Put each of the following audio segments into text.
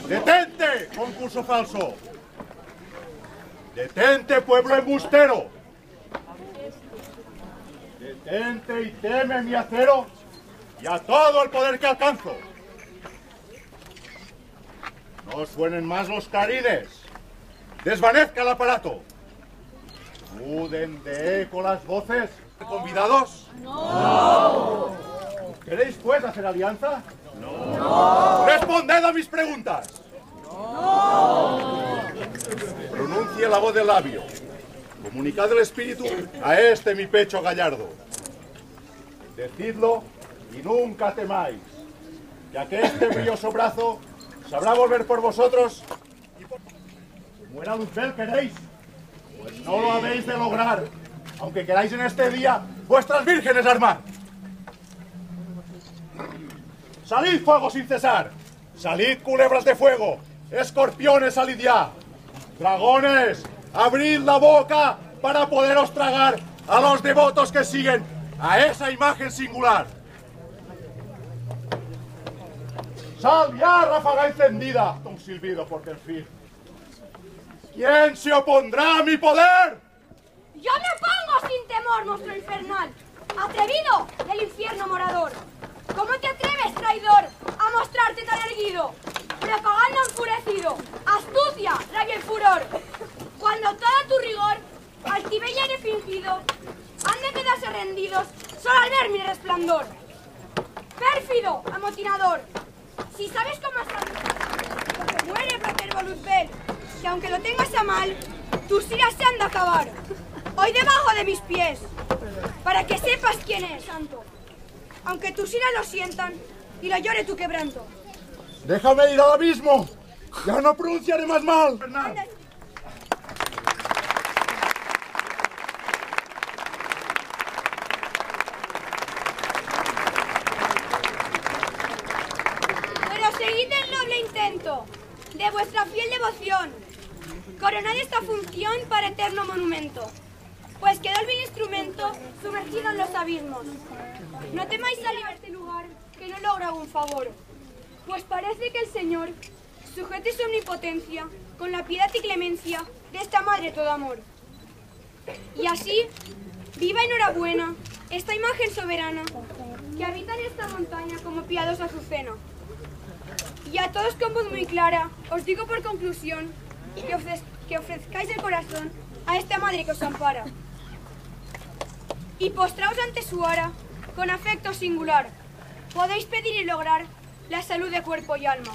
¡Detente, concurso falso! ¡Detente, pueblo embustero! ¡Detente y teme mi acero y a todo el poder que alcanzo! No suenen más los clarines. ¡Desvanezca el aparato! ¿Muden de eco las voces? ¿Convidados? ¡No! ¿Queréis, pues, hacer alianza? ¡No! ¡Responded a mis preguntas! ¡No! Pronuncie la voz del labio. Comunicad el espíritu a este mi pecho gallardo. Decidlo y nunca temáis, ya que este brilloso brazo sabrá volver por vosotros y por... ¿Muera Luzbel queréis? Pues no lo habéis de lograr, aunque queráis en este día vuestras vírgenes armar. ¡Salid, fuego sin cesar! ¡Salid, culebras de fuego! ¡Escorpiones, salid ya! ¡Dragones, abrid la boca para poderos tragar a los devotos que siguen a esa imagen singular! ¡Sal ya, ráfaga encendida! Un silbido por fin. ¿Quién se opondrá a mi poder? ¡Yo me opongo sin temor, monstruo infernal! ¡Atrevido del infierno morador! ¿Cómo te atreves, traidor, a mostrarte tan erguido? Propaganda enfurecido, astucia, rabia y furor. Cuando todo tu rigor, altivez y aire fingido, han de quedarse rendidos solo al ver mi resplandor. Pérfido, amotinador, si sabes cómo hasta lo que muere Protervo Luzbel, que aunque lo tengas a mal, tus iras se han de acabar. Hoy debajo de mis pies, para que sepas quién es, santo. Aunque tus iras lo sientan y lo llore tu quebranto. ¡Déjame ir al abismo! ¡Ya no pronunciaré más mal! Pero seguid el noble intento de vuestra fiel devoción. Coronad esta función para eterno monumento, pues quedó el vil instrumento sumergido en los abismos. No temáis salir a este lugar, que no logra un favor, pues parece que el Señor sujete su omnipotencia con la piedad y clemencia de esta Madre todo amor. Y así, viva enhorabuena esta imagen soberana que habita en esta montaña como piadosa azucena. Y a todos con voz muy clara, os digo por conclusión que ofrezcáis el corazón a esta Madre que os ampara. Y postraos ante su ara con afecto singular. Podéis pedir y lograr la salud de cuerpo y alma,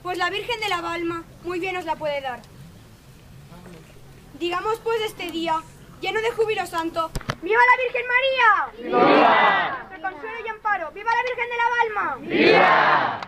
pues la Virgen de la Balma muy bien os la puede dar. Digamos pues este día, lleno de júbilo santo, ¡viva la Virgen María! ¡Viva! De consuelo y amparo, ¡viva la Virgen de la Balma! ¡Viva!